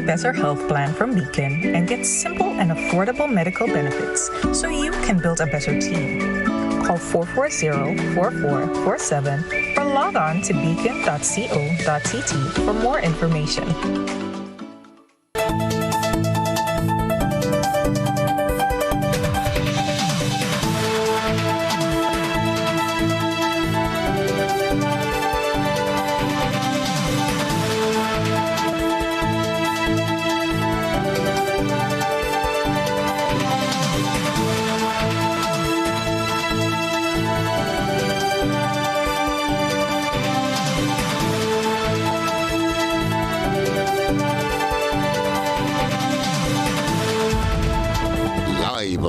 better health plan from Beacon and get simple and affordable medical benefits so you can build a better team. Call 440-4447 or log on to beacon.co.tt for more information.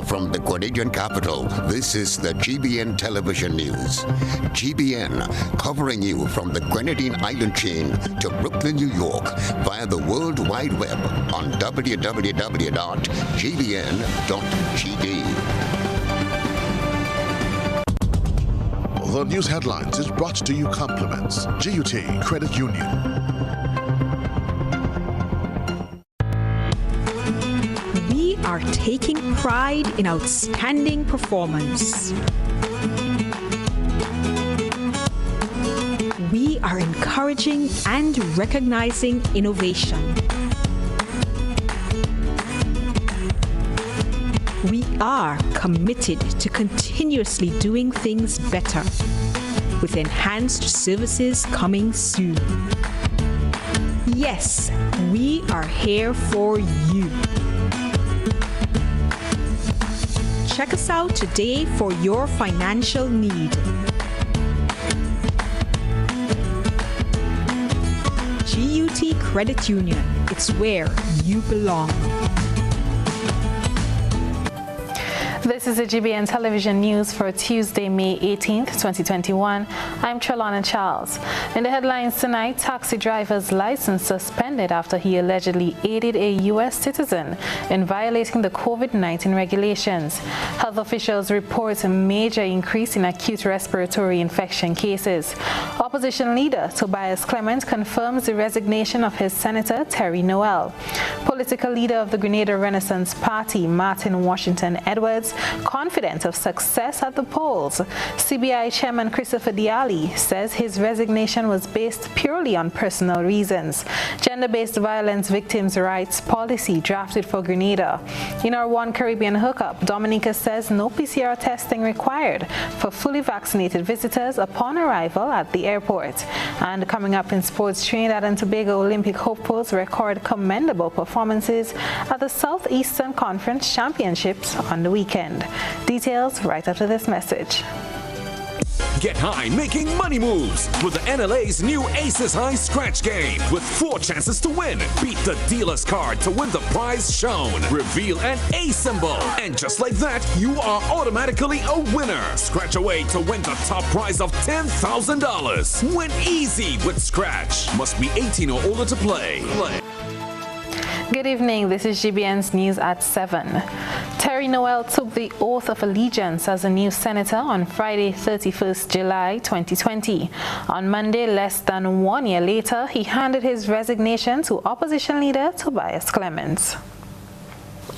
From the Grenadian capital, this is the GBN television news. GBN, covering you from the Grenadine Island chain to Brooklyn, New York, via the World Wide Web on www.gbn.gd. The news headlines is brought to you compliments GUT Credit Union. Are taking pride in outstanding performance. We are encouraging and recognizing innovation. We are committed to continuously doing things better, with enhanced services coming soon. Yes, we are here for you. Check us out today for your financial need. GUT Credit Union, it's where you belong. This is the GBN television news for Tuesday, May 18th, 2021. I'm Trellona Charles. In the headlines tonight, taxi driver's license suspended after he allegedly aided a U.S. citizen in violating the COVID-19 regulations. Health officials report a major increase in acute respiratory infection cases. Opposition leader Tobias Clement confirms the resignation of his Senator Terry Noel. Political leader of the Grenada Renaissance Party, Martin Washington Edwards, confident of success at the polls. CBI Chairman Christopher Diali says his resignation was based purely on personal reasons. Gender-based violence victims' rights policy drafted for Grenada. In our One Caribbean hookup, Dominica says no PCR testing required for fully vaccinated visitors upon arrival at the airport. And coming up in sports, Trinidad and Tobago Olympic hopefuls record commendable performances at the Southeastern Conference Championships on the weekend. Details right after this message. Get high making money moves with the NLA's new Aces High Scratch game with 4 chances to win. Beat the dealer's card to win the prize shown. Reveal an A symbol. And just like that, you are automatically a winner. Scratch away to win the top prize of $10,000. Win easy with Scratch. Must be 18 or older to play. Good evening, this is GBN's News at 7. Terry Noel took the oath of allegiance as a new senator on Friday, 31st July 2020. On Monday, less than 1 year later, he handed his resignation to opposition leader Tobias Clement.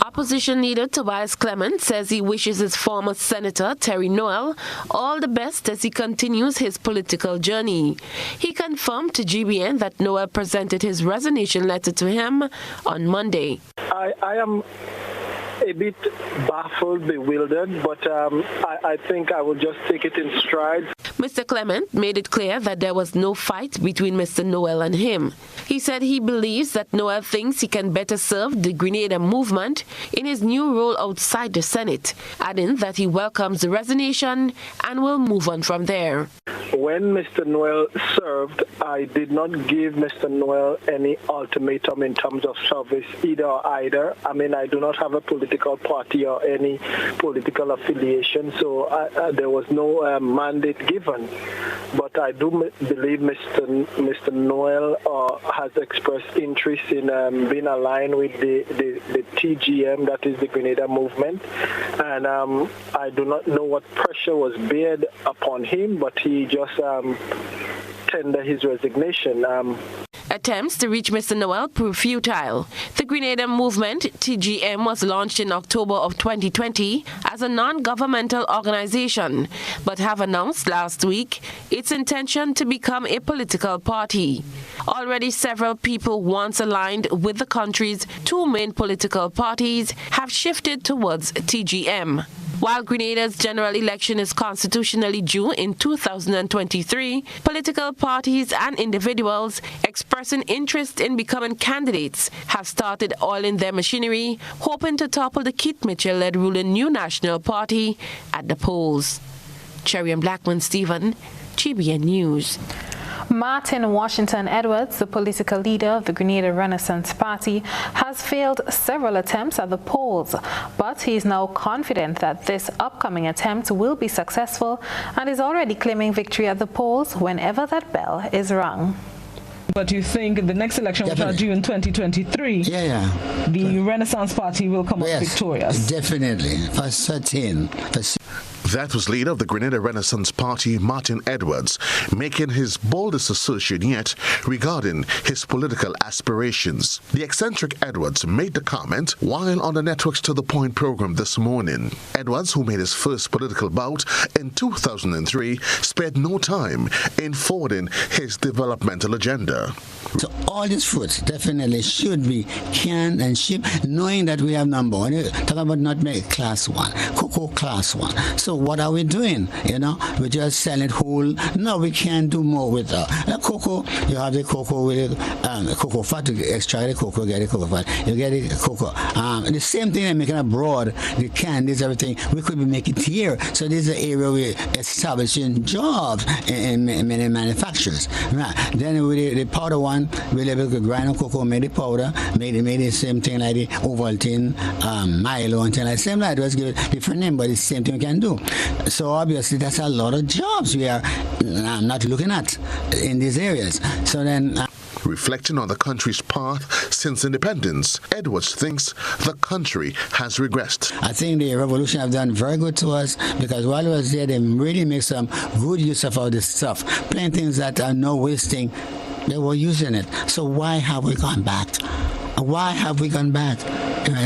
Opposition leader Tobias Clement says he wishes his former Senator Terry Noel all the best as he continues his political journey. He confirmed to GBN that Noel presented his resignation letter to him on Monday. I am a bit baffled, bewildered, but I think I will just take it in stride. Mr. Clement made it clear that there was no fight between Mr. Noel and him. He said he believes that Noel thinks he can better serve the Grenada movement in his new role outside the Senate, adding that he welcomes the resignation and will move on from there. When Mr. Noel served, I did not give Mr. Noel any ultimatum in terms of service, either or either. I mean, I do not have a political party or any political affiliation, so there was no mandate given. But I do believe Mr. Noel has expressed interest in being aligned with the TGM, that is the Grenada movement. And I do not know what pressure was bared upon him, but he just tendered his resignation. Attempts to reach Mr. Noel proved futile. The Grenada Movement, TGM, was launched in October of 2020 as a non-governmental organization, but have announced last week its intention to become a political party. Already several people once aligned with the country's two main political parties have shifted towards TGM. While Grenada's general election is constitutionally due in 2023, political parties and individuals expressing interest in becoming candidates have started oiling their machinery, hoping to topple the Keith Mitchell-led ruling New National Party at the polls. Cherry and Blackman Stephen, GBN News. Martin Washington Edwards, the political leader of the Grenada Renaissance Party, has failed several attempts at the polls, but he is now confident that this upcoming attempt will be successful and is already claiming victory at the polls whenever that bell is rung. But you think the next election, which are due in 2023, the Renaissance Party will come out victorious? Definitely, for certain. That was leader of the Grenada Renaissance Party, Martin Edwards, making his boldest assertion yet regarding his political aspirations. The eccentric Edwards made the comment while on the Network's To The Point program this morning. Edwards, who made his first political bout in 2003, spared no time in forwarding his developmental agenda. So all these fruits definitely should be canned and shipped, knowing that we have number one. Talk about nutmeg class 1, cocoa class 1. So what are we doing? You know, we just sell it whole. No, we can't do more with cocoa. You have the cocoa with the cocoa fat to extract the cocoa, get the cocoa fat. You get the cocoa. The same thing they're making abroad, the candies, everything. We could be making it here. So this is the area we're establishing jobs in many manufacturers. Right. Then with the powder one, we're able to grind up cocoa, make the powder, make the same thing like the Ovaltine, Milo, and things like that. Same like it was give different name, but it's the same thing we can do. So obviously that's a lot of jobs we are not looking at in these areas. So then reflecting on the country's path since independence, Edwards thinks the country has regressed. I think the revolution have done very good to us because while I was there, they really make some good use of all this stuff. Plenty of things that are no wasting, they were using it. So why have we gone back? Why have we gone back?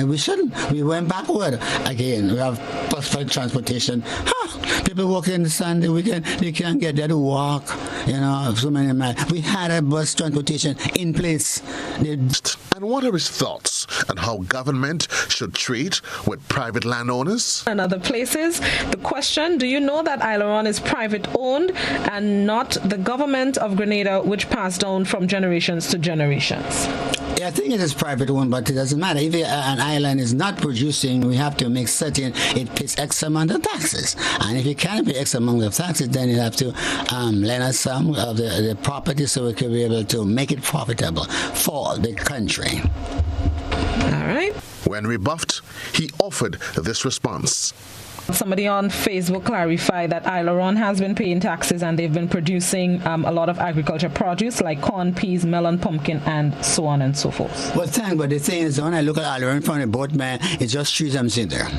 We shouldn't. We went backward again. We have bus transportation. People walking in the sun, they can't get there to walk. You know, so many miles. We had a bus transportation in place. And what are his thoughts on how government should treat with private landowners? And other places, the question, do you know that Aileron is private owned and not the government of Grenada, which passed down from generations to generations? Yeah, I think it is private owned, but it doesn't matter. If an island is not producing, we have to make certain it pays X amount of taxes. And if you can't pay X amount of taxes, then you have to lend us some of the property so we can be able to make it profitable for the country. All right. When rebuffed, he offered this response. Somebody on Facebook clarified that Aileron has been paying taxes and they've been producing a lot of agriculture produce like corn, peas, melon, pumpkin, and so on and so forth. Well, but the thing is, when I look at Aileron from the boat, man, it's just trees I'm seeing there.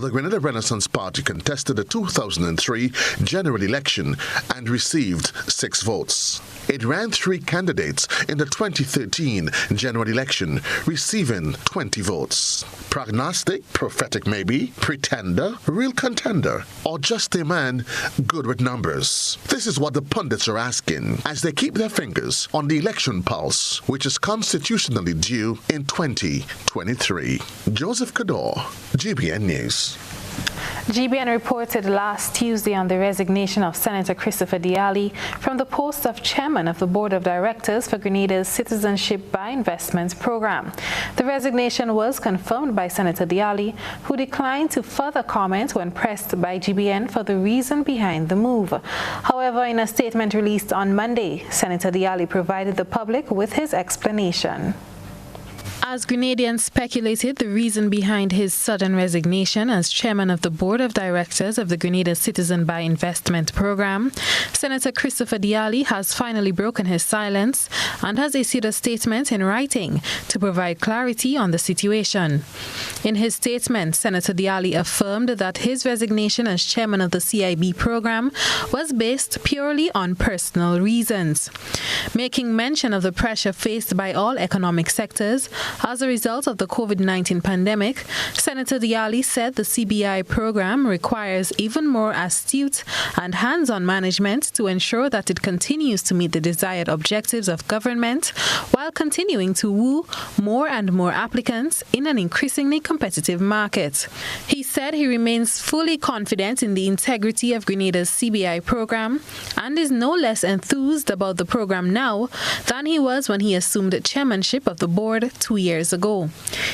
The Grenada Renaissance Party contested the 2003 general election and received 6 votes. It ran 3 candidates in the 2013 general election, receiving 20 votes. Prognostic, prophetic maybe, pretender, real contender, or just a man good with numbers? This is what the pundits are asking as they keep their fingers on the election pulse, which is constitutionally due in 2023. Joseph Kador, GBN News. GBN reported last Tuesday on the resignation of Senator Christopher Diali from the post of chairman of the Board of Directors for Grenada's Citizenship by Investments program. The resignation was confirmed by Senator Diali, who declined to further comment when pressed by GBN for the reason behind the move. However, in a statement released on Monday, Senator Diali provided the public with his explanation. As Grenadians speculated the reason behind his sudden resignation as chairman of the board of directors of the Grenada Citizen by Investment Program, Senator Christopher Diali has finally broken his silence and has issued a statement in writing to provide clarity on the situation. In his statement, Senator Diali affirmed that his resignation as chairman of the CIB program was based purely on personal reasons. Making mention of the pressure faced by all economic sectors as a result of the COVID-19 pandemic, Senator Diali said the CBI program requires even more astute and hands-on management to ensure that it continues to meet the desired objectives of government while continuing to woo more and more applicants in an increasingly competitive market. He said he remains fully confident in the integrity of Grenada's CBI program and is no less enthused about the program now than he was when he assumed chairmanship of the board 2 years ago.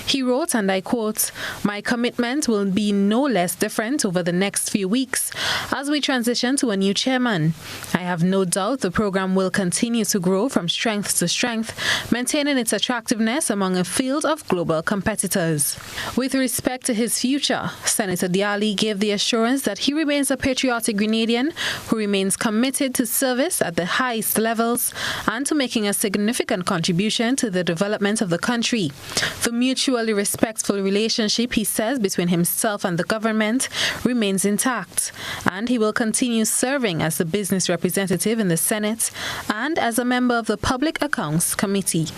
He wrote, and I quote, "My commitment will be no less different over the next few weeks as we transition to a new chairman. I have no doubt the program will continue to grow from strength to strength, maintaining its attractiveness among a field of global competitors." With respect to his future, Senator Diali gave the assurance that he remains a patriotic Grenadian who remains committed to service at the highest levels and to making a significant contribution to the development of the country. The mutually respectful relationship, he says, between himself and the government remains intact, and he will continue serving as the business representative in the Senate and as a member of the Public Accounts Committee.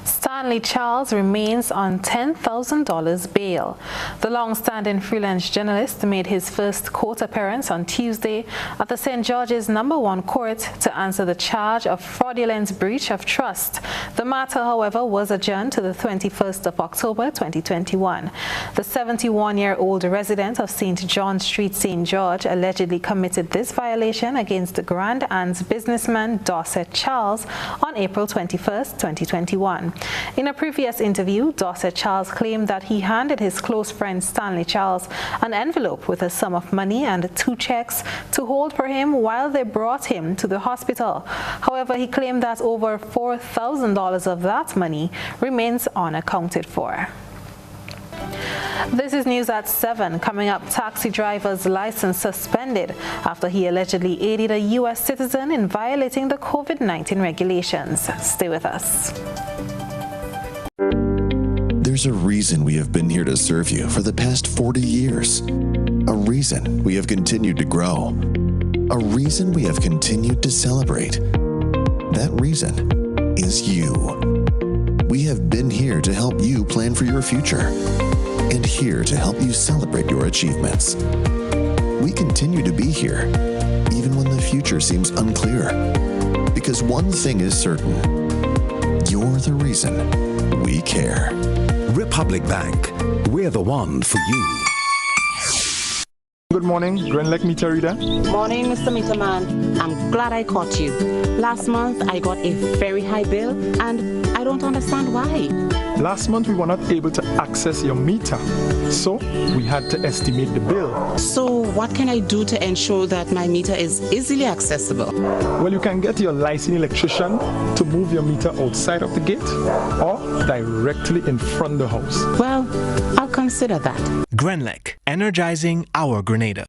Stanley Charles remains on $10,000 bail. The long-standing freelance journalist made his first court appearance on Tuesday at the St. George's No. 1 Court to answer the charge of fraudulent breach of trust. The matter, however, was adjourned to the 21st of October 2021. The 71-year-old resident of St. John Street, St. George, allegedly committed this violation against Grand Anne's businessman Dorset Charles on April 21st, 2021. In a previous interview, Dorset Charles claimed that he handed his close friend Stanley Charles an envelope with a sum of money and 2 checks to hold for him while they brought him to the hospital. However, he claimed that over $4,000 of that money remains unaccounted for. This is news at 7. Coming up, taxi driver's license suspended after he allegedly aided a U.S. citizen in violating the COVID-19 regulations. Stay with us. There's a reason we have been here to serve you for the past 40 years. A reason we have continued to grow. A reason we have continued to celebrate. That reason is you. We have been here to help you plan for your future and here to help you celebrate your achievements. We continue to be here, even when the future seems unclear, because one thing is certain: you're the reason we care. Republic Bank, we're the one for you. Good morning, Grenlek Meter Reader. Morning, Mr. Meterman. I'm glad I caught you. Last month, I got a very high bill, and I don't understand why. Last month, we were not able to access your meter, so we had to estimate the bill. So what can I do to ensure that my meter is easily accessible? Well, you can get your licensed electrician to move your meter outside of the gate or directly in front of the house. Well, I'll consider that. Grenlek, energizing our Grenada.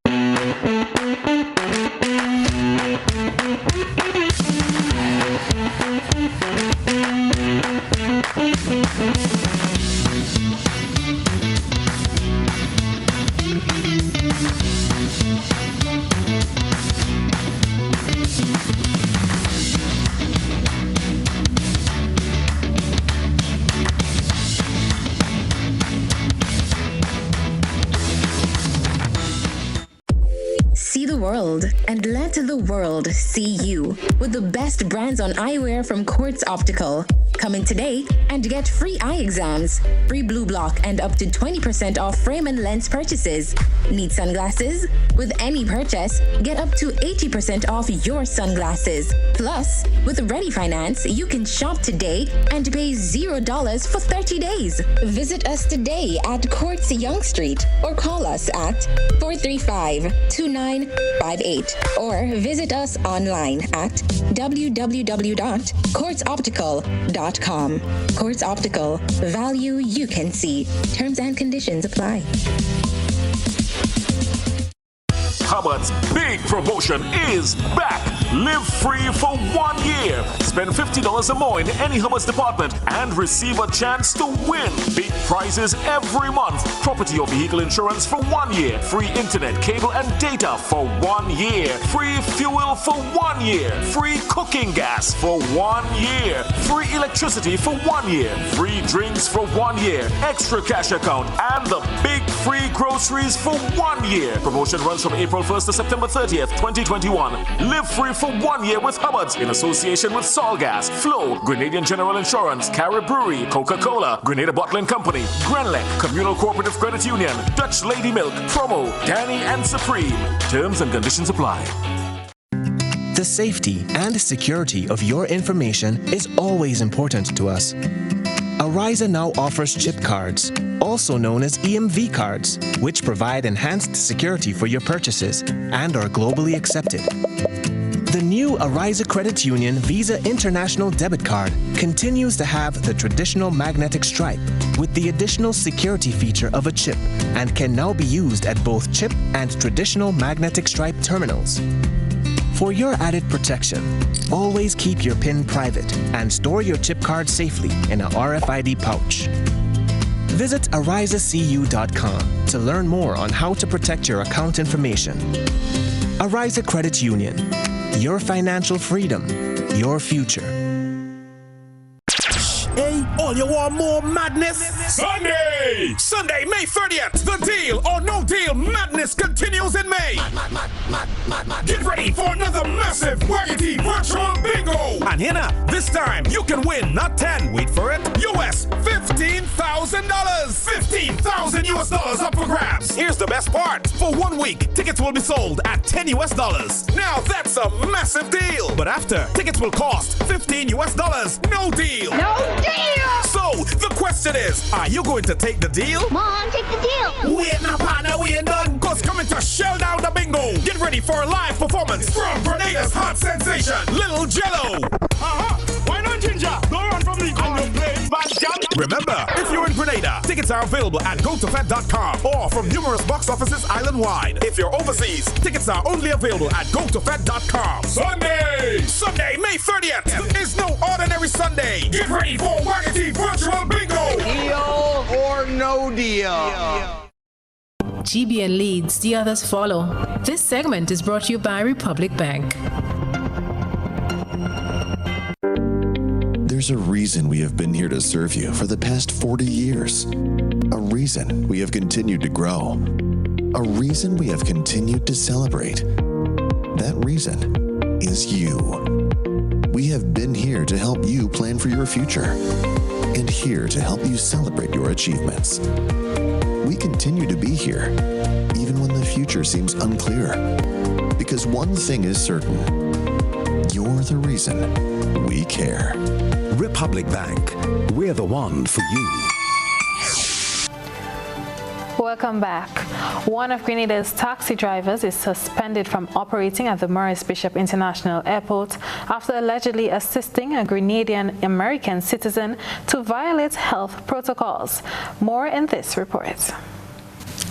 See the world and let the world see you with the best brands on eyewear from Quartz Optical. Come in today and get free eye exams, free blue block, and up to 20% off frame and lens purchases. Need sunglasses? With any purchase, get up to 80% off your sunglasses. Plus, with Ready Finance, you can shop today and pay $0 for 30 days. Visit us today at Quartz Yonge Street or call us at 435-2958 or visit us online at www.quartzoptical.com. courtsoptical.com. Courts Optical. Value you can see. Terms and conditions apply. Hubbard's big promotion is back. Live free for 1 year. Spend $50 or more in any Hubbard's department and receive a chance to win big prizes every month. Property or vehicle insurance for 1 year. Free internet, cable, and data for 1 year. Free fuel for 1 year. Free cooking gas for 1 year. Free electricity for 1 year. Free drinks for 1 year. Extra cash account and the big free groceries for 1 year. Promotion runs from April 1st to September 30th, 2021. Live free for 1 year with Hubbard's in association with Solgas, Flow, Grenadian General Insurance, Carib Brewery, Coca-Cola, Grenada Bottling Company, Grenlec, Communal Cooperative Credit Union, Dutch Lady Milk, Promo, Danny and Supreme. Terms and conditions apply. The safety and security of your information is always important to us. Ariza now offers chip cards, also known as EMV cards, which provide enhanced security for your purchases and are globally accepted. The new Ariza Credit Union Visa International Debit Card continues to have the traditional magnetic stripe with the additional security feature of a chip and can now be used at both chip and traditional magnetic stripe terminals. For your added protection, always keep your PIN private and store your chip card safely in a RFID pouch. Visit arizacu.com to learn more on how to protect your account information. Ariza Credit Union. Your financial freedom, your future. Hey, all you want more madness? Sunday, May 30th. The Deal or No Deal madness continues in May. Get ready for another massive waggity virtual bingo. And here now, this time you can win not 10, wait for it, US $15,000. $15,000 US up for grabs. Here's the best part. For 1 week, tickets will be sold at $10 US. Now that's a massive deal. But after, tickets will cost $15 US. No deal. No deal. So the question is, are you going to take the deal? Mom, take the deal. We ain't no partner, we ain't done. Cause coming to shell down the bingo. Get ready for a live performance from Grenada's hot sensation, Little Jello. Why not Ginger? Don't run from me. Remember, if you're in Grenada, tickets are available at gotofed.com or from numerous box offices island-wide. If you're overseas, tickets are only available at gotofed.com. Sunday, May 30th is no ordinary Sunday. Get ready for Waggity Virtual Bingo. Deal or no deal? GBN leads, the others follow. This segment is brought to you by Republic Bank. There's a reason we have been here to serve you for the past 40 years. A reason we have continued to grow. A reason we have continued to celebrate. That reason is you. We have been here to help you plan for your future and here to help you celebrate your achievements. We continue to be here, even when the future seems unclear. Because one thing is certain, you're the reason we care. Republic Bank, we're the one for you. Welcome back. One of Grenada's taxi drivers is suspended from operating at the Maurice Bishop International Airport after allegedly assisting a Grenadian American citizen to violate health protocols. More in this report.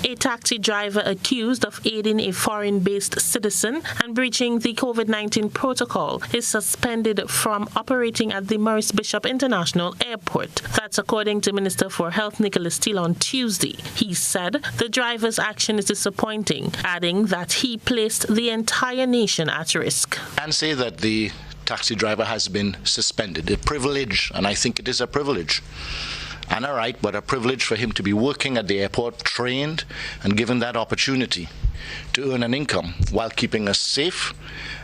A taxi driver accused of aiding a foreign-based citizen and breaching the COVID-19 protocol is suspended from operating at the Maurice Bishop International Airport. That's according to Minister for Health Nicholas Steele on Tuesday. He said the driver's action is disappointing, adding that he placed the entire nation at risk. And say that the taxi driver has been suspended. A privilege, and I think it is a privilege. And a right, but a privilege for him to be working at the airport, trained and given that opportunity to earn an income while keeping us safe.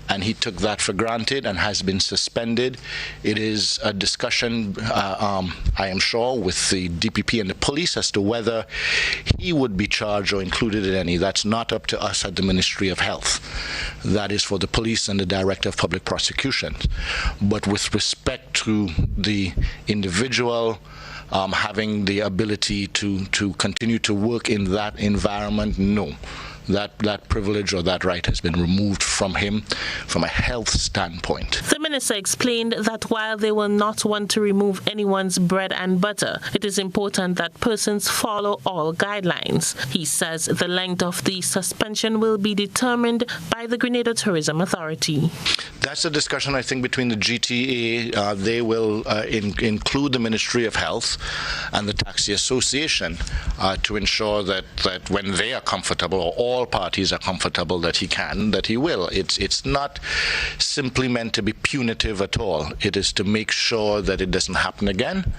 And he took that for granted and has been suspended. It is a discussion, I am sure, with the DPP and the police as to whether he would be charged or included in any. That's not up to us at the Ministry of Health. That is for the police and the Director of Public Prosecutions. But with respect to the individual having the ability to continue to work in that environment, no. That privilege or that right has been removed from him from a health standpoint. The minister explained that while they will not want to remove anyone's bread and butter, it is important that persons follow all guidelines. He says the length of the suspension will be determined by the Grenada Tourism Authority. That's a discussion, I think, between the GTA. They will include the Ministry of Health and the Taxi Association to ensure that when they are comfortable, or all parties are comfortable that he will. It's not simply meant to be punitive at all. It is to make sure that it doesn't happen again.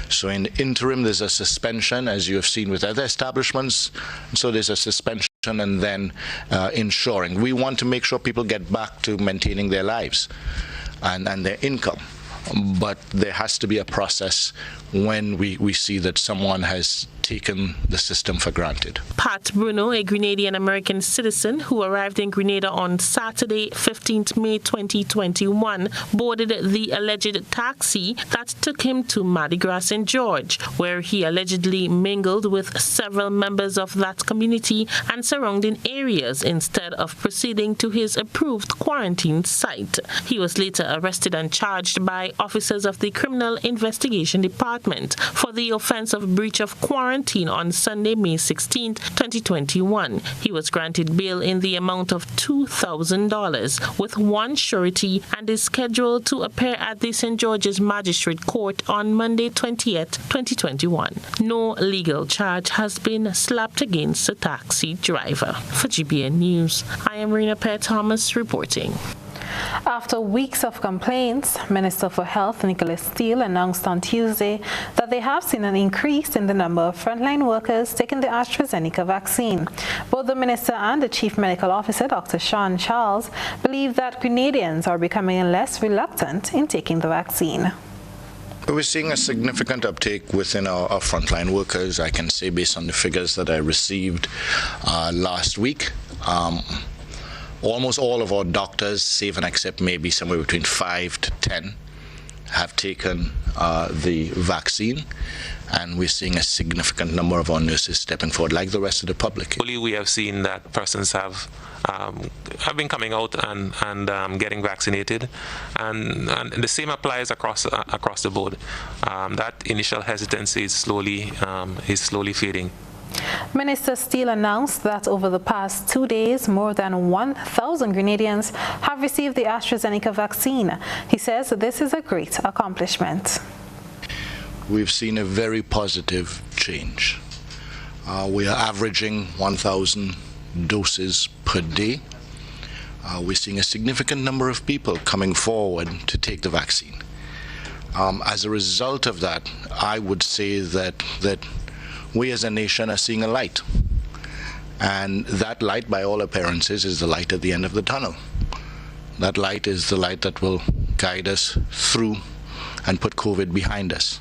So in the interim, there's a suspension, as you have seen with other establishments. So there's a suspension and then ensuring. We want to make sure people get back to maintaining their lives and their income. But there has to be a process when we see that someone has taken the system for granted. Pat Bruno, a Grenadian American citizen who arrived in Grenada on Saturday, 15th May 2021, boarded the alleged taxi that took him to Mardi Gras St. George, where he allegedly mingled with several members of that community and surrounding areas instead of proceeding to his approved quarantine site. He was later arrested and charged by officers of the Criminal Investigation Department for the offense of breach of quarantine on Sunday, May 16, 2021. He was granted bail in the amount of $2,000 with one surety and is scheduled to appear at the St. George's Magistrate Court on Monday, 20th, 2021. No legal charge has been slapped against the taxi driver. For GBN News, I am Rena Pear Thomas reporting. After weeks of complaints, Minister for Health Nicholas Steele announced on Tuesday that they have seen an increase in the number of frontline workers taking the AstraZeneca vaccine. Both the minister and the Chief Medical Officer, Dr. Sean Charles, believe that Grenadians are becoming less reluctant in taking the vaccine. We're seeing a significant uptake within our frontline workers. I can say based on the figures that I received last week. Almost all of our doctors, save and except maybe somewhere between 5 to 10, have taken the vaccine, and we're seeing a significant number of our nurses stepping forward, like the rest of the public. We have seen that persons have been coming out and getting vaccinated, and the same applies across the board. That initial hesitancy is slowly fading. Minister Steele announced that over the past 2 days, more than 1,000 Grenadians have received the AstraZeneca vaccine. He says this is a great accomplishment. We've seen a very positive change. We are averaging 1,000 doses per day. We're seeing a significant number of people coming forward to take the vaccine. As a result of that, I would say that we as a nation are seeing a light. And that light, by all appearances, is the light at the end of the tunnel. That light is the light that will guide us through and put COVID behind us.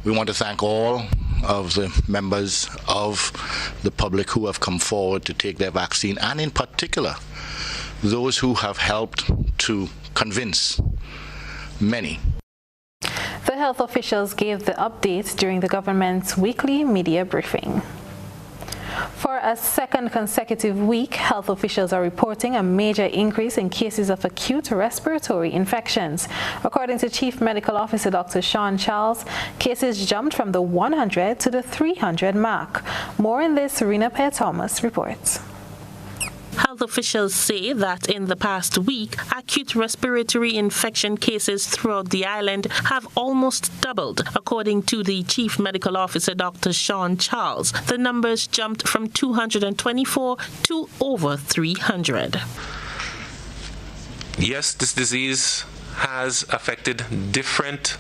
We want to thank all of the members of the public who have come forward to take their vaccine, and in particular, those who have helped to convince many. The health officials gave the updates during the government's weekly media briefing. For a second consecutive week, health officials are reporting a major increase in cases of acute respiratory infections. According to Chief Medical Officer Dr. Sean Charles, cases jumped from the 100 to the 300 mark. More in this, Rena Pear Thomas reports. Health officials say that in the past week, acute respiratory infection cases throughout the island have almost doubled. According to the Chief Medical Officer, Dr. Sean Charles, the numbers jumped from 224 to over 300. Yes, this disease has affected different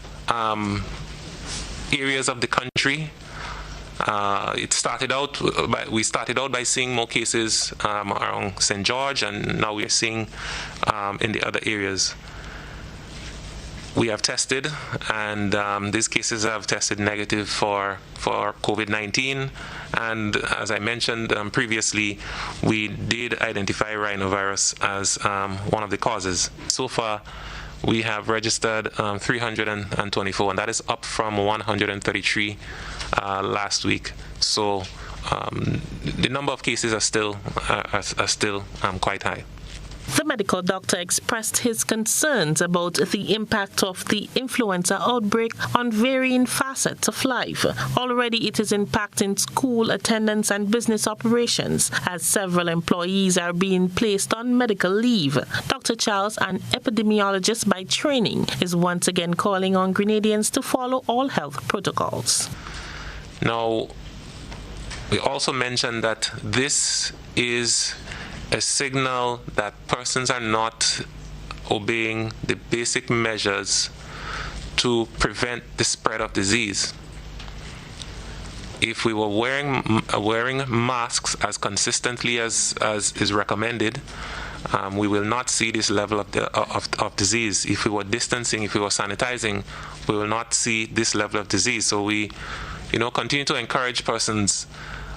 areas of the country. We started out by seeing more cases around St. George, and now we're seeing in the other areas. We have tested, and these cases have tested negative for COVID-19. And as I mentioned previously, we did identify rhinovirus as one of the causes. So far, we have registered 324, and that is up from 133 last week. So the number of cases are still quite high. The medical doctor expressed his concerns about the impact of the influenza outbreak on varying facets of life. Already it is impacting school attendance and business operations, as several employees are being placed on medical leave. Dr. Charles, an epidemiologist by training, is once again calling on Grenadians to follow all health protocols. Now, we also mentioned that this is a signal that persons are not obeying the basic measures to prevent the spread of disease. If we were wearing masks as consistently as is recommended, we will not see this level of disease. If we were distancing, if we were sanitizing, we will not see this level of disease. So we, continue to encourage persons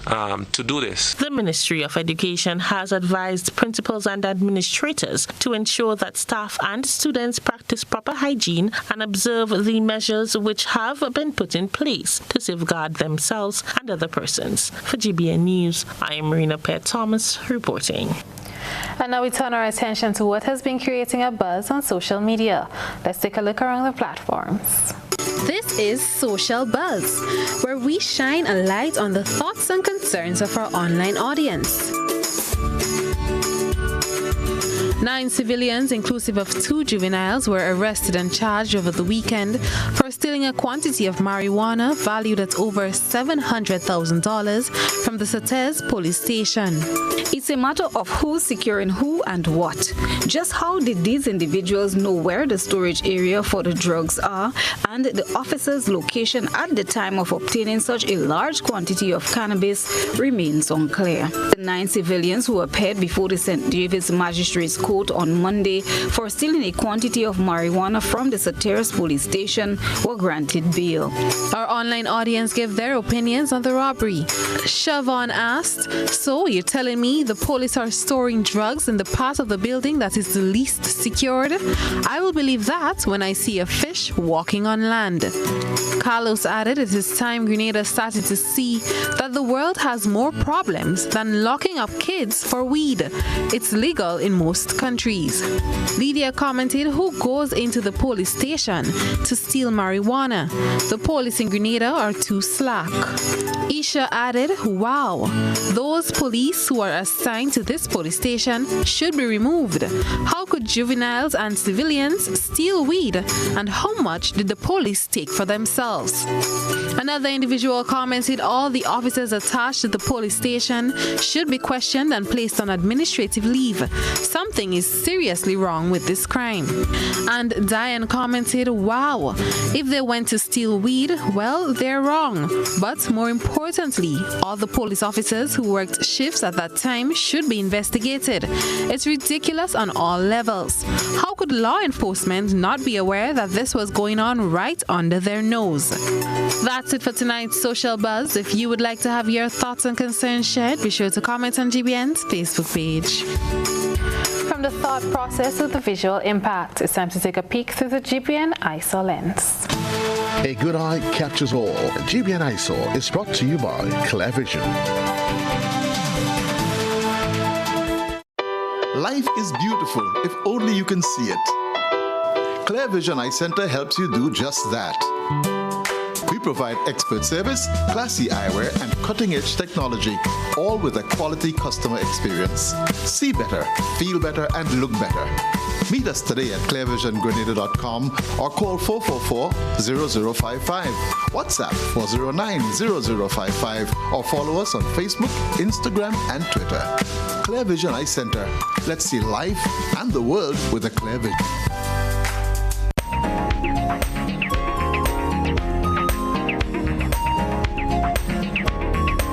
to do this. The Ministry of Education has advised principals and administrators to ensure that staff and students practice proper hygiene and observe the measures which have been put in place to safeguard themselves and other persons. For GBN News, I am Marina Pear-Thomas reporting. And now we turn our attention to what has been creating a buzz on social media. Let's take a look around the platforms. This is Social Buzz, where we shine a light on the thoughts and concerns of our online audience. 9 civilians, inclusive of 2 juveniles, were arrested and charged over the weekend for stealing a quantity of marijuana valued at over $700,000 from the Sates police station. It's a matter of who's securing who and what. Just how did these individuals know where the storage area for the drugs are and the officer's location at the time of obtaining such a large quantity of cannabis remains unclear. The 9 civilians who appeared before the St. David's Magistrates Court on Monday for stealing a quantity of marijuana from the Sates police station were granted bail. Our online audience gave their opinions on the robbery. Siobhan asked, "So you're telling me the police are storing drugs in the part of the building that is the least secured? I will believe that when I see a fish walking on land." Carlos added, "It is time Grenada started to see that the world has more problems than locking up kids for weed. It's legal in most countries." Lydia commented, "Who goes into the police station to steal marijuana? The police in Grenada are too slack." Isha added, "Wow, those police who are assigned to this police station should be removed. How could juveniles and civilians steal weed? And how much did the police take for themselves?" Another individual commented, "All the officers attached to the police station should be questioned and placed on administrative leave. Something is seriously wrong with this crime." And Diane commented, "Wow, if they went to steal weed, well, they're wrong. But more importantly, all the police officers who worked shifts at that time should be investigated. It's ridiculous on all levels. How could law enforcement not be aware that this was going on right under their nose?" That's it for tonight's Social Buzz. If you would like to have your thoughts and concerns shared, be sure to comment on GBN's Facebook page. From the thought process to the visual impact, it's time to take a peek through the GBN ISO lens. A good eye captures all. GBN ISO is brought to you by ClearVision. Life is beautiful if only you can see it. ClearVision Eye Center helps you do just that. We provide expert service, classy eyewear, and cutting-edge technology, all with a quality customer experience. See better, feel better, and look better. Meet us today at clearvisiongrenada.com or call 444-0055, WhatsApp 409-0055, or follow us on Facebook, Instagram, and Twitter. ClearVision Eye Center. Let's see life and the world with a clear vision.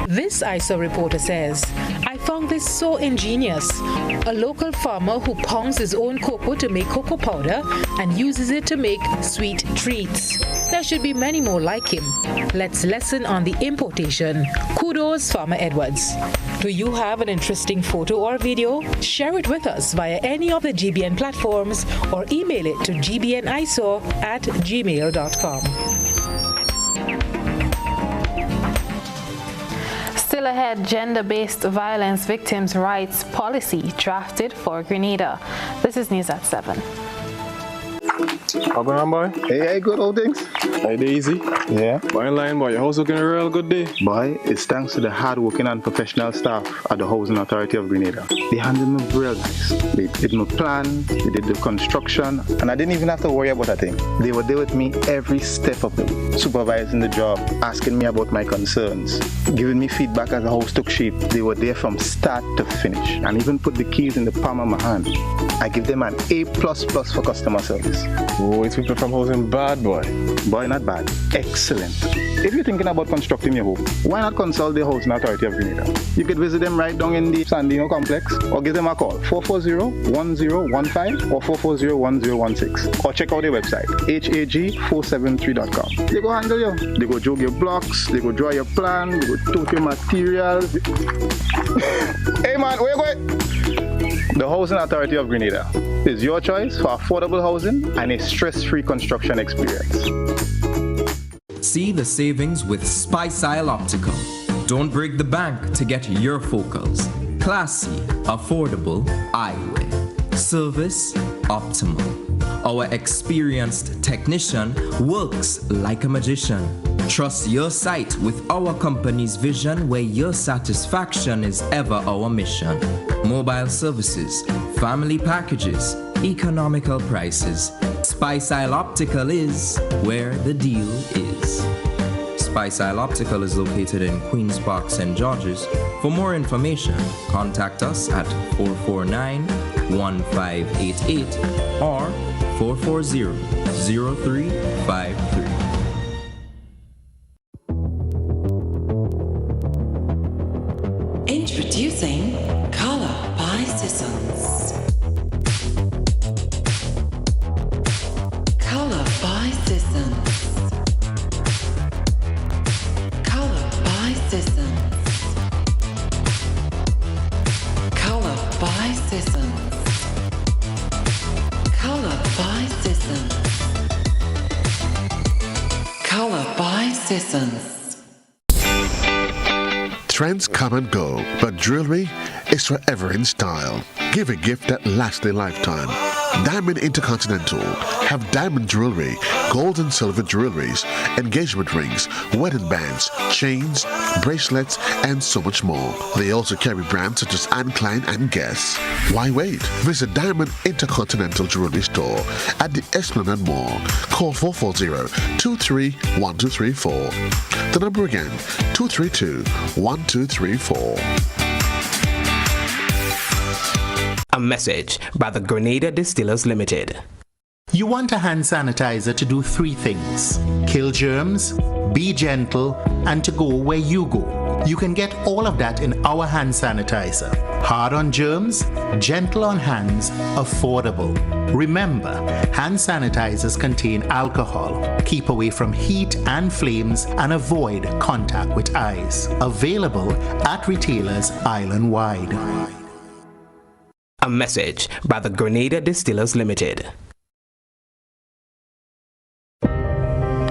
This ISO reporter says, "I found this so ingenious. A local farmer who pounds his own cocoa to make cocoa powder and uses it to make sweet treats. There should be many more like him. Let's lesson on the importation. Kudos, Farmer Edwards." Do you have an interesting photo or video? Share it with us via any of the GBN platforms or email it to gbniso@gmail.com. Still ahead, gender-based violence victims' rights policy drafted for Grenada. This is News at 7. How going on, boy? Hey, good old things. Hey, Daisy. Yeah. Boy, in line, boy. Your house looking a real good day. Boy, it's thanks to the hard-working and professional staff at the Housing Authority of Grenada. They handled me real nice. They did my plan, they did the construction, and I didn't even have to worry about a thing. They were there with me every step of the way, supervising the job, asking me about my concerns, giving me feedback as the house took shape. They were there from start to finish, and even put the keys in the palm of my hand. I give them an A++ for customer service. Oh, it's people from housing bad, boy. Boy, not bad. Excellent. If you're thinking about constructing your home, why not consult the Housing Authority of Grenada? You could visit them right down in the Sandino complex, or give them a call, 440-1015 or 440-1016. Or check out their website, hag473.com. They go handle you. They go jog your blocks, they go draw your plan, they go tote your materials. Hey man, where you going? The Housing Authority of Grenada is your choice for affordable housing and a stress-free construction experience. See the savings with Spice Isle Optical. Don't break the bank to get your focals. Classy, affordable eyewear. Service optimal. Our experienced technician works like a magician. Trust your sight with our company's vision, where your satisfaction is ever our mission. Mobile services, family packages, economical prices. Spice Isle Optical is where the deal is. Spice Isle Optical is located in Queen's Park, St. George's. For more information, contact us at 449-1588 or 440-0353. Introducing Color by Sissons. Color by Sissons. Color by Sissons. Color by Sissons. Color by Sissons. Color by Sissons. Trends come and go, but jewelry is forever in style. Give a gift that lasts a lifetime. Diamond Intercontinental have diamond jewelry, gold and silver jewelries, engagement rings, wedding bands, chains, bracelets, and so much more. They also carry brands such as Anne Klein and Guess. Why wait? Visit Diamond Intercontinental Jewelry Store at the Esplanade Mall. Call 440-231234. The number again, 232-1234. A message by the Grenada Distillers Limited. You want a hand sanitizer to do 3 things: kill germs, be gentle, and to go where you go. You can get all of that in our hand sanitizer. Hard on germs, gentle on hands, affordable. Remember, hand sanitizers contain alcohol. Keep away from heat and flames and avoid contact with eyes. Available at retailers island-wide. A message by the Grenada Distillers Limited.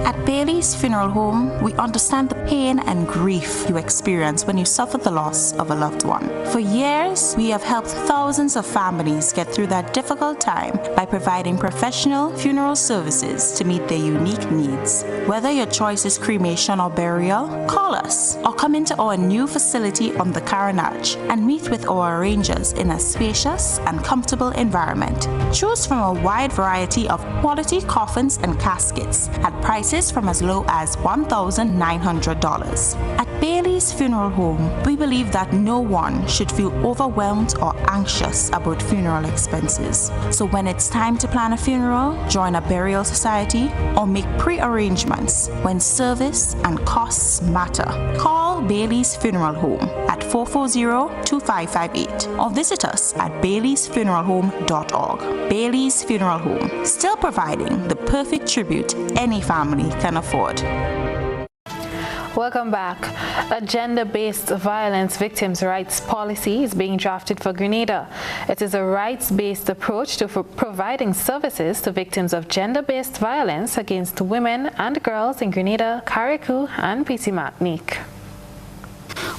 At Bailey's Funeral Home, we understand the pain and grief you experience when you suffer the loss of a loved one. For years, we have helped thousands of families get through that difficult time by providing professional funeral services to meet their unique needs. Whether your choice is cremation or burial, call us or come into our new facility on the Carenage and meet with our arrangers in a spacious and comfortable environment. Choose from a wide variety of quality coffins and caskets at prices from as low as $1,900. At Bailey's Funeral Home, we believe that no one should feel overwhelmed or anxious about funeral expenses. So when it's time to plan a funeral, join a burial society, or make pre-arrangements when service and costs matter, call Bailey's Funeral Home at 440-2558 or visit us at baileysfuneralhome.org. Bailey's Funeral Home, still providing the perfect tribute any family can afford. Welcome back. A gender-based violence victims' rights policy is being drafted for Grenada. It is a rights-based approach to providing services to victims of gender-based violence against women and girls in Grenada, Carriacou, and PC Martinique.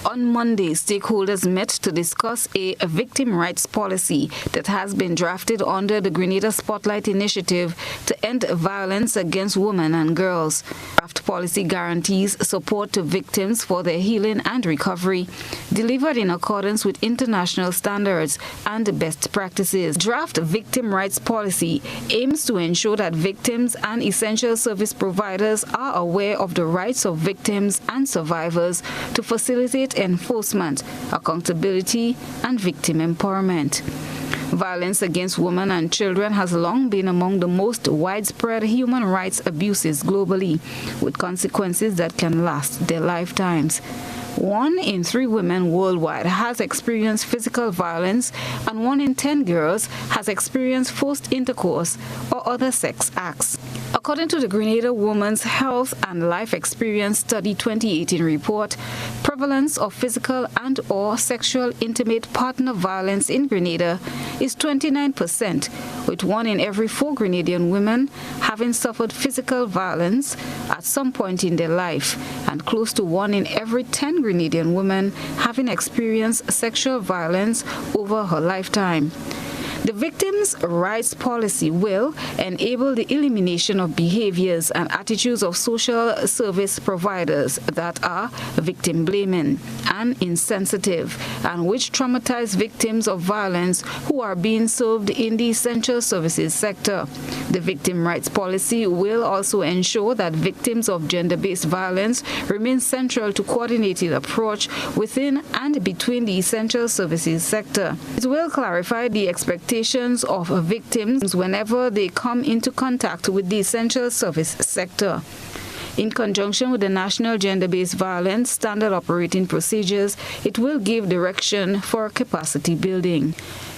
On Monday, stakeholders met to discuss a victim rights policy that has been drafted under the Grenada Spotlight Initiative to end violence against women and girls. Draft policy guarantees support to victims for their healing and recovery, delivered in accordance with international standards and best practices. Draft victim rights policy aims to ensure that victims and essential service providers are aware of the rights of victims and survivors to facilitate enforcement, accountability, and victim empowerment. Violence against women and children has long been among the most widespread human rights abuses globally, with consequences that can last their lifetimes. 1 in 3 women worldwide has experienced physical violence, and 1 in 10 girls has experienced forced intercourse or other sex acts. According to the Grenada Women's Health and Life Experience Study 2018 report, prevalence of physical and/or sexual intimate partner violence in Grenada is 29%, with 1 in every 4 Grenadian women having suffered physical violence at some point in their life, and close to 1 in every 10 Grenadian women having experienced sexual violence over her lifetime. The Victims' Rights Policy will enable the elimination of behaviors and attitudes of social service providers that are victim-blaming and insensitive, and which traumatize victims of violence who are being served in the essential services sector. The Victim Rights Policy will also ensure that victims of gender-based violence remain central to coordinated approach within and between the essential services sector. It will clarify the expectations of victims whenever they come into contact with the essential service sector. In conjunction with the National Gender-Based Violence Standard Operating Procedures, it will give direction for capacity building.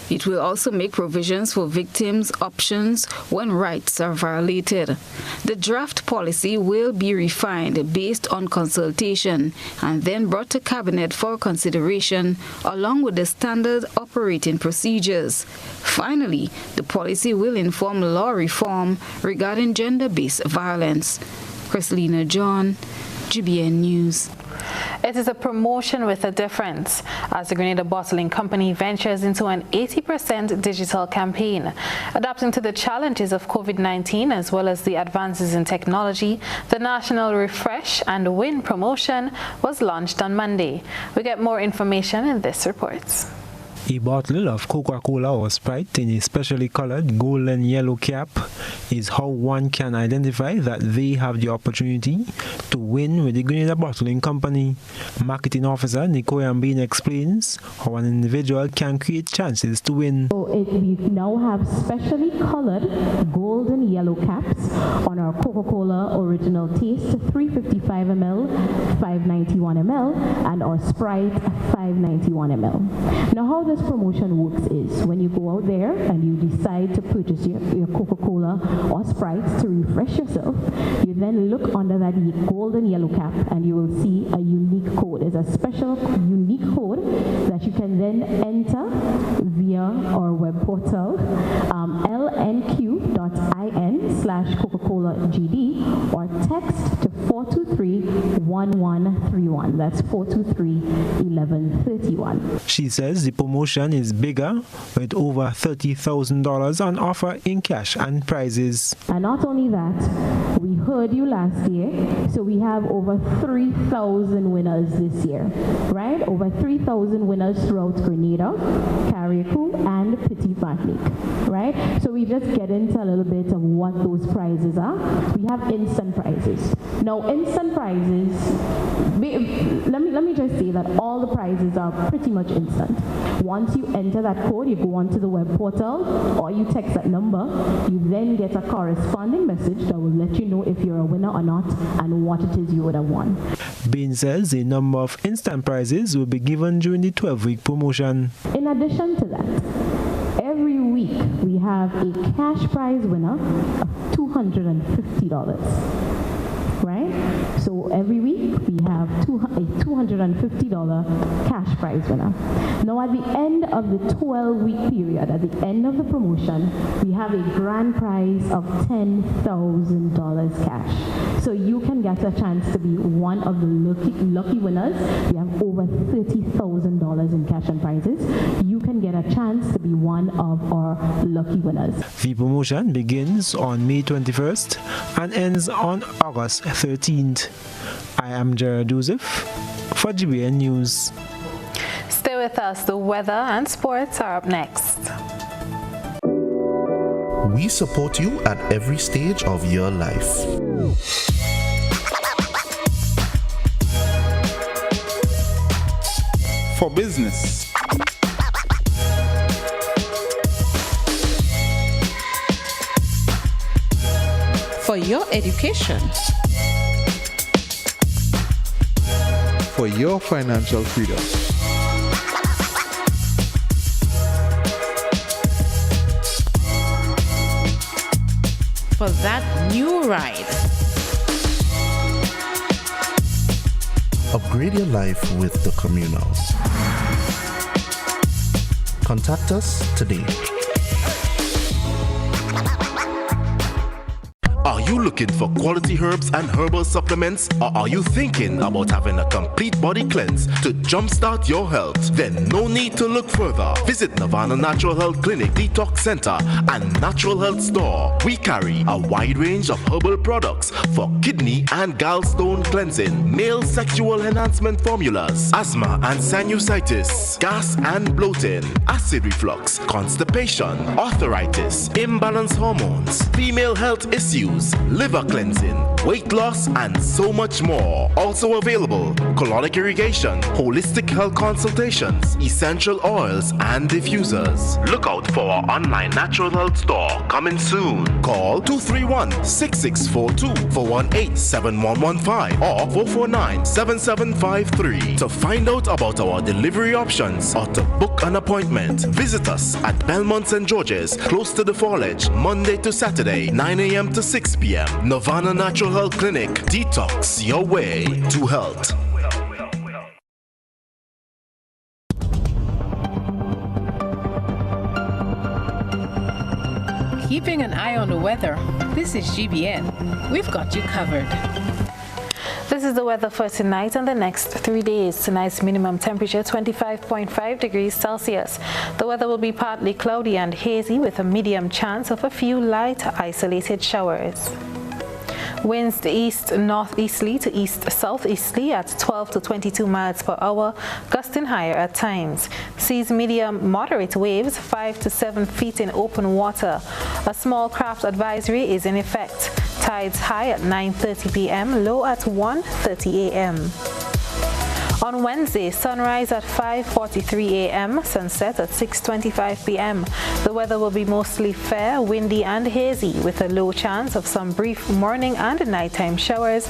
It will also make provisions for victims' options when rights are violated. The draft policy will be refined based on consultation and then brought to Cabinet for consideration along with the standard operating procedures. Finally, the policy will inform law reform regarding gender-based violence. Chrislina John, GBN News. It is a promotion with a difference as the Grenada Bottling Company ventures into an 80% digital campaign. Adapting to the challenges of COVID-19 as well as the advances in technology, the National Refresh and Win promotion was launched on Monday. We get more information in this report. A bottle of Coca-Cola or Sprite in a specially colored golden yellow cap is how one can identify that they have the opportunity to win with the Grenada Bottling Company. Marketing Officer Nicoya Mbin explains how an individual can create chances to win. So we now have specially colored golden yellow caps on our Coca-Cola Original Taste 355 ml, 591 ml, and our Sprite 591 ml. Now how this promotion works is when you go out there and you decide to purchase your Coca-Cola or Sprite to refresh yourself, you then look under that golden yellow cap and you will see a unique code. It's a special unique code that you can then enter via our web portal, lnq.in/Coca-Cola-GD, or text to 423-1131. That's 423-1131. She says the promotion is bigger with over $30,000 on offer in cash and prizes. And not only that, we heard you last year, so we have over 3,000 winners this year, right? Over 3,000 winners throughout Grenada, Carriacou, and Petit Martinique, right? So we just get into a little bit of what those prizes are. We have instant prizes. Now, instant prizes, let me just say that all the prizes are pretty much instant. Once you enter that code, you go onto the web portal or you text that number, you then get a corresponding message that will let you know if you're a winner or not and what it is you would have won. Bain says a number of instant prizes will be given during the 12-week promotion. In addition to that, every week we have a cash prize winner of $250. Right? So every week we have a $250 cash prize winner. Now at the end of the 12-week period, at the end of the promotion, we have a grand prize of $10,000 cash. So you can get a chance to be one of the lucky winners. We have over $30,000 in cash and prizes. You can get a chance to be one of our lucky winners. The promotion begins on May 21st and ends on August 13th. I am Jared Joseph for GBN News. Stay with us. The weather and sports are up next. We support you at every stage of your life. For business, for your education, for your financial freedom, for that new ride. Upgrade your life with the Communal. Contact us today. Are you looking for quality herbs and herbal supplements, or are you thinking about having a complete body cleanse to jumpstart your health? Then no need to look further. Visit Nirvana Natural Health Clinic, Detox Center, and Natural Health Store. We carry a wide range of herbal products for kidney and gallstone cleansing, male sexual enhancement formulas, asthma and sinusitis, gas and bloating, acid reflux, constipation, arthritis, imbalanced hormones, female health issues, liver cleansing, weight loss, and so much more. Also available, colonic irrigation, holistic health consultations, essential oils, and diffusers. Look out for our online natural health store coming soon. Call 231-6642 418-7115 or 449-7753 to find out about our delivery options or to book an appointment. Visit us at Belmont St. George's, close to the Fallage, Monday to Saturday, 9 a.m. to 6 p.m. Nirvana Natural Health Clinic. Detox your way to health. Keeping an eye on the weather. This is GBN. We've got you covered. This is the weather for tonight and the next 3 days. Tonight's minimum temperature 25.5 degrees Celsius. The weather will be partly cloudy and hazy with a medium chance of a few light isolated showers. Winds east-northeasterly to east-southeasterly at 12 to 22 miles per hour, gusting higher at times. Seas medium moderate waves 5 to 7 feet in open water. A small craft advisory is in effect. Tides high at 9:30 p.m., low at 1:30 a.m. On Wednesday, sunrise at 5:43 a.m., sunset at 6:25 p.m. The weather will be mostly fair, windy and hazy with a low chance of some brief morning and nighttime showers.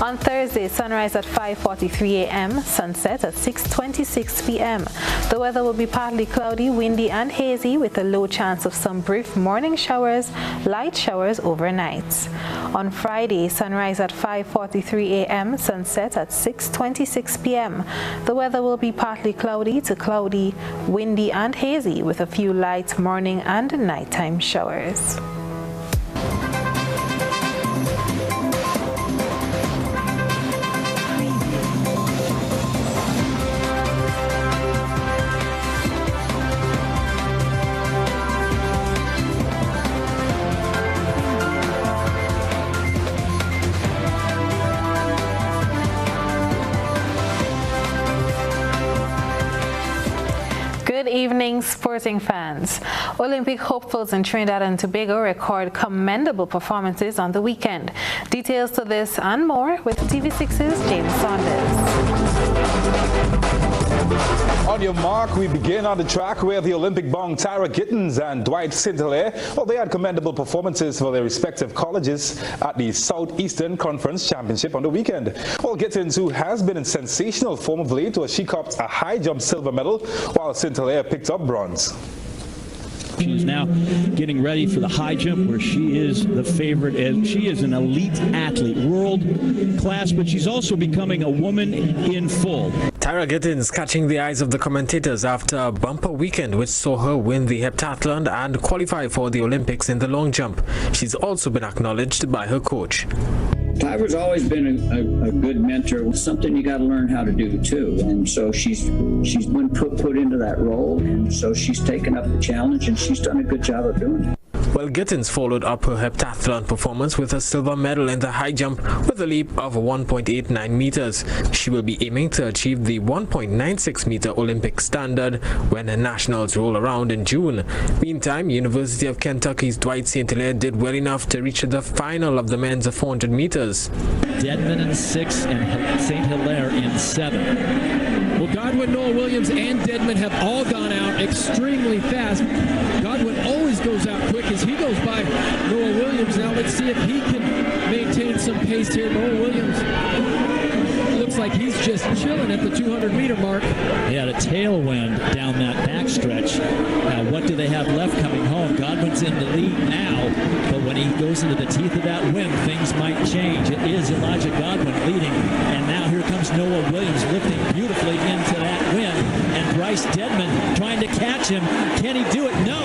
On Thursday, sunrise at 5:43 a.m., sunset at 6:26 p.m. The weather will be partly cloudy, windy and hazy with a low chance of some brief morning showers, light showers overnight. On Friday, sunrise at 5:43 a.m., sunset at 6:26 p.m. The weather will be partly cloudy to cloudy, windy and hazy with a few light morning and nighttime showers. Good evening, sporting fans. Olympic hopefuls in Trinidad and Tobago record commendable performances on the weekend. Details to this and more with TV6's James Saunders. On your mark, we begin on the track where the Olympic bound Tyra Gittins and Dwight St. Hilaire, well, they had commendable performances for their respective colleges at the Southeastern Conference Championship on the weekend. Well, Gittins, who has been in sensational form of late, she copped a high jump silver medal, while St. Hilaire picked up bronze. She's now getting ready for the high jump, where she is the favorite. She is an elite athlete, world class, but she's also becoming a woman in full. Tara Gittins catching the eyes of the commentators after a bumper weekend which saw her win the heptathlon and qualify for the Olympics in the long jump. She's also been acknowledged by her coach. Tyra's always been a good mentor. It's something you got to learn how to do too, and so she's been put into that role, and so she's taken up the challenge, and she's done a good job of doing it. Well, Gittins followed up her heptathlon performance with a silver medal in the high jump with a leap of 1.89 meters. She will be aiming to achieve the 1.96 meter Olympic standard when the nationals roll around in June. Meantime, University of Kentucky's Dwight St. Hilaire did well enough to reach the final of the men's 400 meters. Dedman in 6 and St. Hilaire in 7. Well, Godwin, Noah Williams, and Dedman have all gone out extremely fast. Godwin always goes out quick as he goes by Noah Williams. Now let's see if he can maintain some pace here. Noah Williams looks like he's just chilling at the 200-meter mark. He had a tailwind down that backstretch. Now, what do they have left coming home? Godwin's in the lead now, but when he goes into the teeth of that wind, things might change. It is Elijah Godwin leading, and now here comes Noah Williams lifting beautifully into that wind, and Bryce Dedman trying to catch him. Can he do it? No.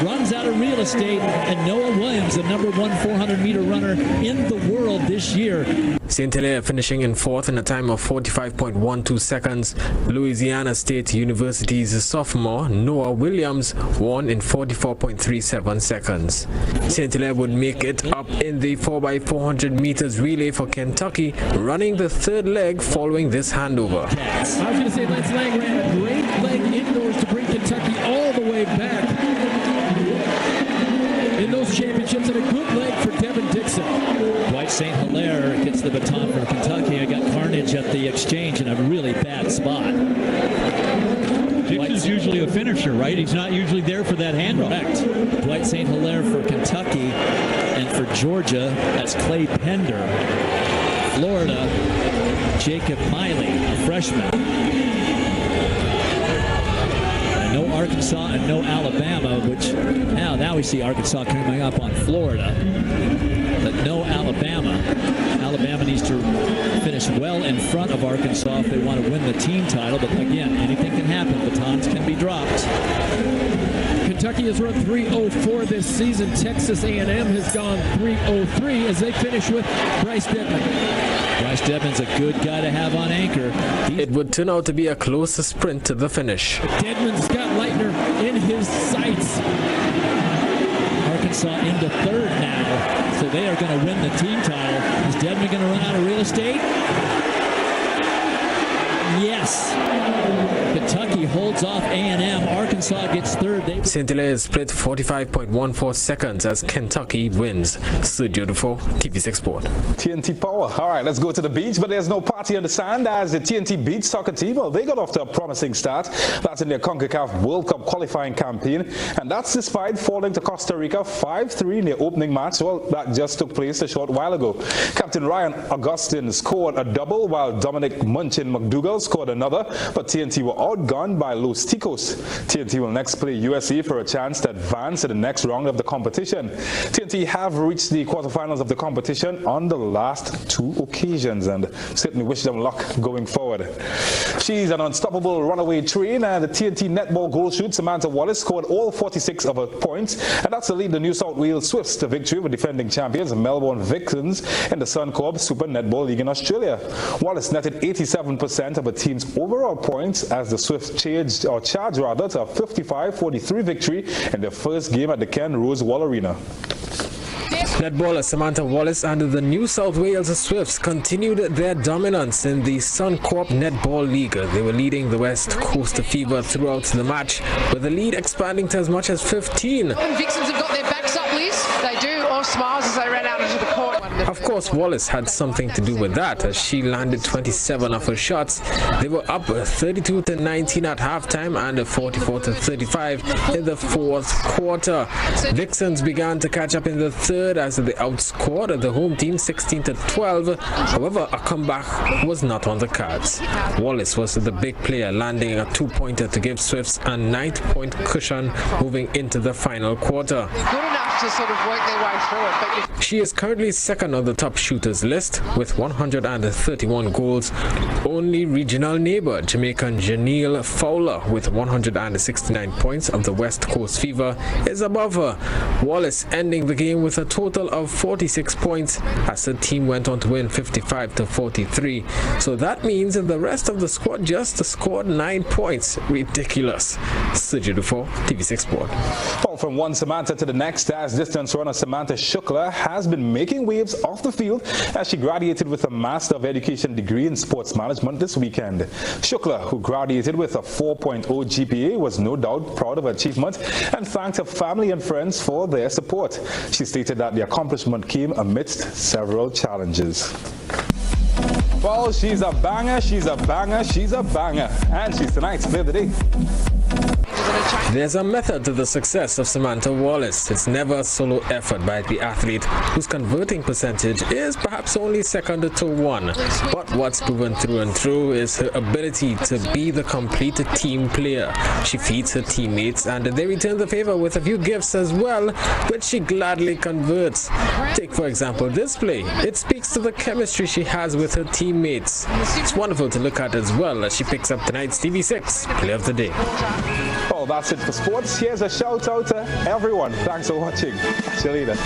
Runs out of real estate, and Noah Williams, the number 1 400-meter runner in the world this year. St. Hilaire finishing in 4th in a time of 45.12 seconds. Louisiana State University's sophomore Noah Williams won in 44.37 seconds. St. Hilaire would make it up in the 4x400 meters relay for Kentucky, running the third leg following this handover. I was going to say Lance Lang ran a great leg indoors to bring Kentucky all the way back in those championships, and a good leg for Devin Dixon. Dwight St. Hilaire gets the baton for Kentucky. I got carnage at the exchange in a really bad spot. Dixon's usually a finisher, right? He's not usually there for that handoff. Correct. Dwight St. Hilaire for Kentucky, and for Georgia, that's Clay Pender. Florida, Jacob Miley, a freshman. No Arkansas and no Alabama, which now we see Arkansas coming up on Florida, but no Alabama. Alabama needs to finish well in front of Arkansas if they want to win the team title, but again, anything can happen. Batons can be dropped. Kentucky has run 3:04 this season. Texas A&M has gone 3:03 as they finish with Bryce Dedman. Bryce Dedman's a good guy to have on anchor. It would turn out to be a closer sprint to the finish. Dedman's got Leitner in his sights. Arkansas into 3rd now, so they are going to win the team title. Is Dedman going to run out of real estate? Yes. Kentucky holds off A&M. Arkansas gets 3rd. St. Hilaire split 45.14 seconds as Kentucky wins. Sergio Dufo, TV6 Sport. TNT Power. All right, let's go to the beach, but there's no party on the sand as the TNT Beach soccer team, well, they got off to a promising start. That's in their CONCACAF World Cup qualifying campaign, and that's despite falling to Costa Rica 5-3 in their opening match. Well, that just took place a short while ago. Captain Ryan Augustin scored a double, while Dominic Munchin McDougall scored another, but TNT were outgunned by Los Ticos. TNT will next play USA for a chance to advance to the next round of the competition. TNT have reached the quarterfinals of the competition on the last 2 occasions, and certainly wish them luck going forward. She's an unstoppable runaway train, and the TNT netball goal shoot Samantha Wallace scored all 46 of her points, and that's to lead the New South Wales Swifts to victory with defending champions Melbourne Vixens in the Suncorp Super Netball League in Australia. Wallace netted 87% of her team's overall points as the Swifts charged to a 55-43 victory in their first game at the Ken Rose Wall Arena. Netballer Samantha Wallace and the New South Wales Swifts continued their dominance in the Suncorp Netball League. They were leading the West Coast Fever throughout the match, with the lead expanding to as much as 15. Vixens have got their backs up, Liz. They do, all smiles as they ran out into the court. Of course, Wallace had something to do with that as she landed 27 of her shots. They were up 32-19 at halftime and 44-35 in the fourth quarter. Vixens began to catch up in the third as they outscored the home team 16-12. However, a comeback was not on the cards. Wallace was the big player, landing a two-pointer to give Swifts a 9-point cushion moving into the final quarter. Good enough to sort of work their way through it. But she is currently second on the top shooters list with 131 goals. Only regional neighbor Jamaican Janelle Fowler with 169 points of the West Coast Fever is above her. Wallace ending the game with a total of 46 points as the team went on to win 55-43. So that means that the rest of the squad just scored 9 points. Ridiculous. Sergio Dufour, TV6 Sport. Well, from one Samantha to the next, as distance runner Samantha Shukla has been making waves off the field as she graduated with a Master of Education degree in Sports Management this weekend. Shukla, who graduated with a 4.0 GPA, was no doubt proud of her achievement and thanked her family and friends for their support. She stated that the accomplishment came amidst several challenges. Well, she's a banger, she's a banger, she's a banger, and she's tonight's Play of the Day. There's a method to the success of Samantha Wallace. It's never a solo effort by the athlete, whose converting percentage is perhaps only second to one. But what's proven through and through is her ability to be the complete team player. She feeds her teammates and they return the favor with a few gifts as well, which she gladly converts. Take, for example, this play. It speaks to the chemistry she has with her teammates. It's wonderful to look at as well as she picks up tonight's TV6 Play of the Day. Well, that's it for sports. Here's a shout out to everyone. Thanks for watching. See you later.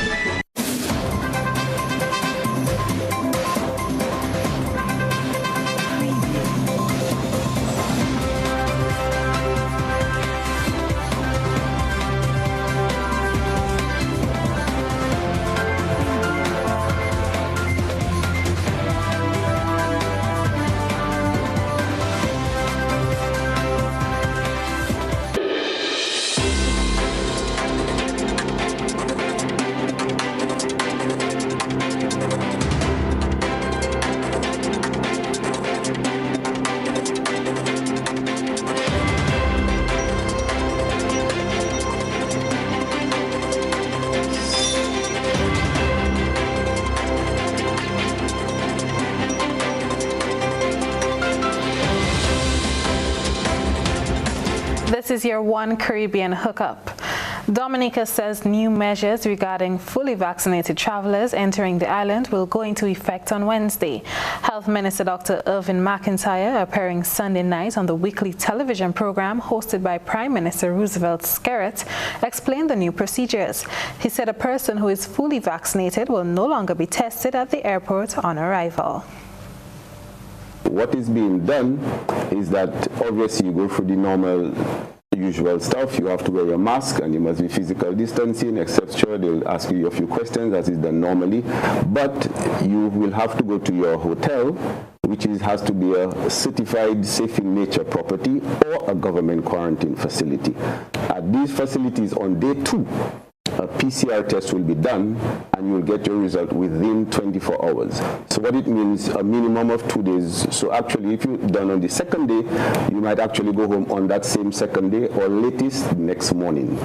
This is your One Caribbean hookup. Dominica says new measures regarding fully vaccinated travelers entering the island will go into effect on Wednesday. Health Minister Dr. Irvin McIntyre, appearing Sunday night on the weekly television program hosted by Prime Minister Roosevelt Skerrit, explained the new procedures. He said a person who is fully vaccinated will no longer be tested at the airport on arrival. What is being done is that obviously you go through the normal usual stuff. You have to wear a mask and you must be physical distancing, etc. They'll ask you a few questions as is done normally, but you will have to go to your hotel, which has to be a certified safe in nature property or a government quarantine facility. At these facilities on day 2, a PCR test will be done and you'll get your result within 24 hours. So what it means, a minimum of 2 days. So actually, if you're done on the second day, you might actually go home on that same second day or latest next morning.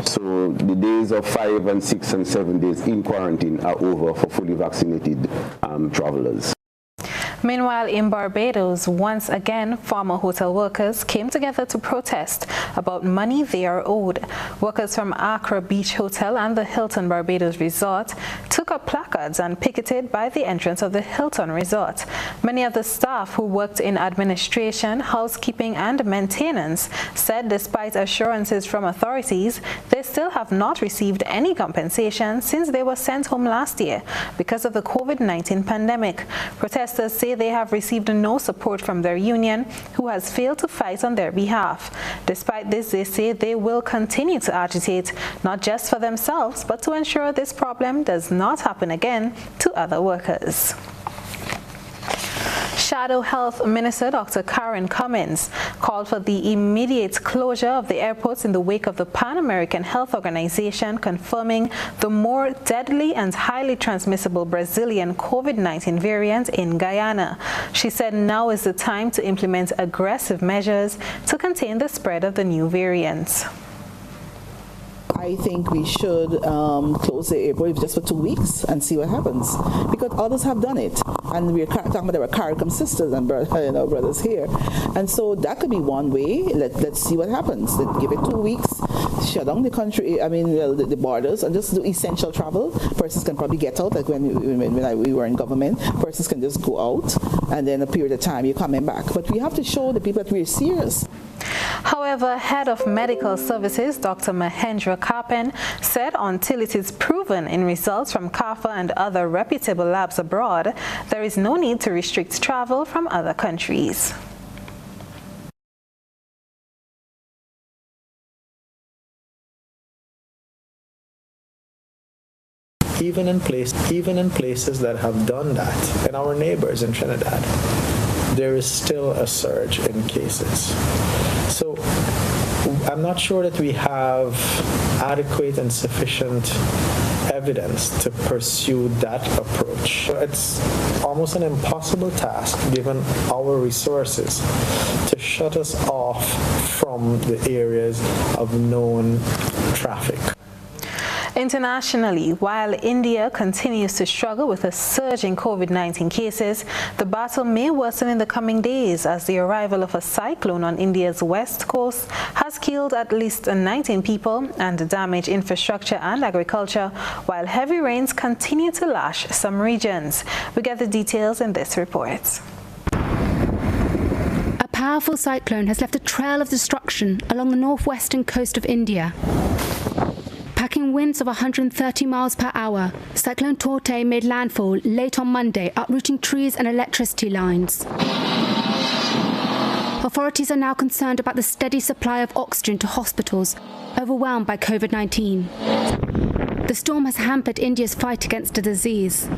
So the days of 5 and 6 and 7 days in quarantine are over for fully vaccinated travelers. Meanwhile, in Barbados, once again, former hotel workers came together to protest about money they are owed. Workers from Accra Beach Hotel and the Hilton Barbados Resort took up placards and picketed by the entrance of the Hilton Resort. Many of the staff who worked in administration, housekeeping and maintenance said despite assurances from authorities, they still have not received any compensation since they were sent home last year because of the COVID-19 pandemic. Protesters say they have received no support from their union, who has failed to fight on their behalf. Despite this, they say they will continue to agitate, not just for themselves, but to ensure this problem does not happen again to other workers. Shadow Health Minister Dr. Karen Cummins called for the immediate closure of the airports in the wake of the Pan American Health Organization confirming the more deadly and highly transmissible Brazilian COVID-19 variant in Guyana. She said now is the time to implement aggressive measures to contain the spread of the new variants. I think we should close the airport just for 2 weeks and see what happens, because others have done it, and we're talking about our CARICOM sisters and brothers here, and so that could be one way. Let's see what happens. Give it 2 weeks, shut down the country. I mean, the borders, and just do essential travel. Persons can probably get out, like when we were in government. Persons can just go out, and then a period of time you're coming back. But we have to show the people that we're serious. However, Head of Medical Services, Dr. Mahendra Karpan, said until it is proven in results from CAFA and other reputable labs abroad, there is no need to restrict travel from other countries. Even in places that have done that, in our neighbors in Trinidad, there is still a surge in cases. So I'm not sure that we have adequate and sufficient evidence to pursue that approach. It's almost an impossible task, given our resources, to shut us off from the areas of known traffic. Internationally, while India continues to struggle with a surge in COVID-19 cases, the battle may worsen in the coming days as the arrival of a cyclone on India's west coast has killed at least 19 people and damaged infrastructure and agriculture, while heavy rains continue to lash some regions. We get the details in this report. A powerful cyclone has left a trail of destruction along the northwestern coast of India. Packing winds of 130 miles per hour, Cyclone Torte made landfall late on Monday, uprooting trees and electricity lines. Authorities are now concerned about the steady supply of oxygen to hospitals overwhelmed by COVID-19. The storm has hampered India's fight against the disease.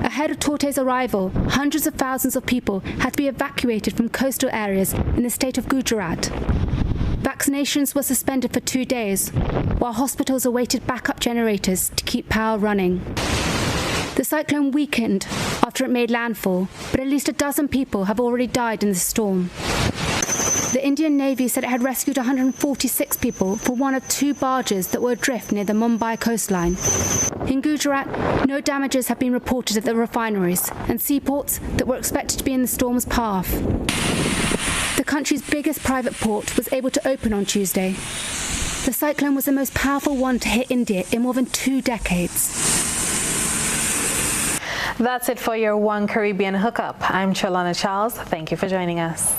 Ahead of Torte's arrival, hundreds of thousands of people had to be evacuated from coastal areas in the state of Gujarat. Vaccinations were suspended for 2 days, while hospitals awaited backup generators to keep power running. The cyclone weakened after it made landfall, but at least a dozen people have already died in the storm. The Indian Navy said it had rescued 146 people for one of 2 barges that were adrift near the Mumbai coastline. In Gujarat, no damages have been reported at the refineries and seaports that were expected to be in the storm's path. The country's biggest private port was able to open on Tuesday. The cyclone was the most powerful one to hit India in more than 2 decades. That's it for your One Caribbean Hookup. I'm Trellona Charles. Thank you for joining us.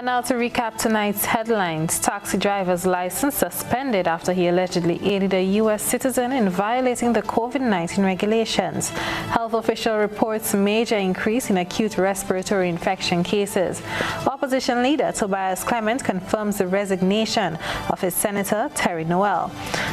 Now to recap tonight's headlines. Taxi driver's license suspended after he allegedly aided a U.S. citizen in violating the COVID-19 regulations. Health official reports major increase in acute respiratory infection cases. Opposition leader Tobias Clement confirms the resignation of his Senator Terry Noel.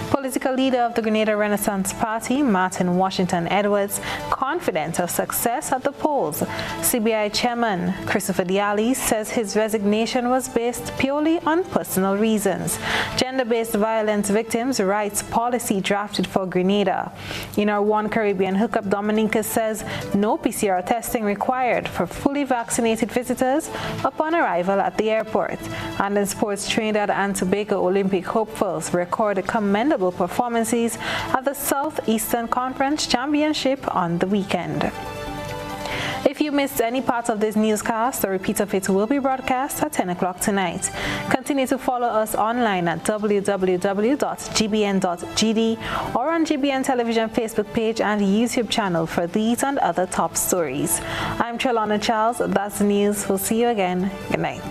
Political leader of the Grenada Renaissance Party, Martin Washington Edwards, confident of success at the polls. CBI Chairman Christopher Diali says his resignation was based purely on personal reasons. Gender-based violence victims' rights policy drafted for Grenada. In our One Caribbean Hookup, Dominica says no PCR testing required for fully vaccinated visitors upon arrival at the airport. And in sports, Trinidad and Tobago Olympic hopefuls record commendable performances at the Southeastern Conference Championship on the weekend. If you missed any part of this newscast, a repeat of it will be broadcast at 10 o'clock tonight. Continue to follow us online at www.gbn.gd or on GBN Television Facebook page and YouTube channel for these and other top stories. I'm Trellona Charles. That's the news. We'll see you again. Good night.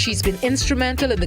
She's been instrumental in the